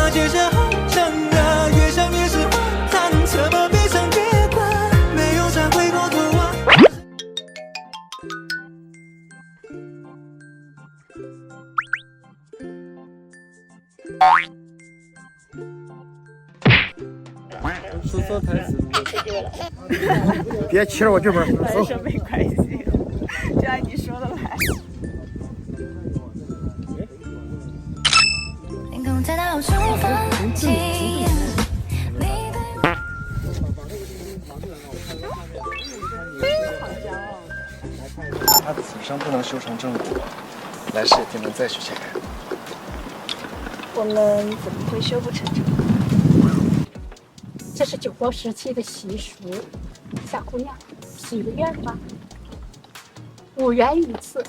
话接着好想啊，越想越是荒唐，怎么悲伤别管，没有再回过头望。说错台词。别骑着我剧本。来说没关系，就按你说的来。天空在到处放晴。他此生不能修成正果，来世定能再续前缘。我们怎么会修不成正果？这是九国时期的习俗，小姑娘，许个愿吧，5元一次。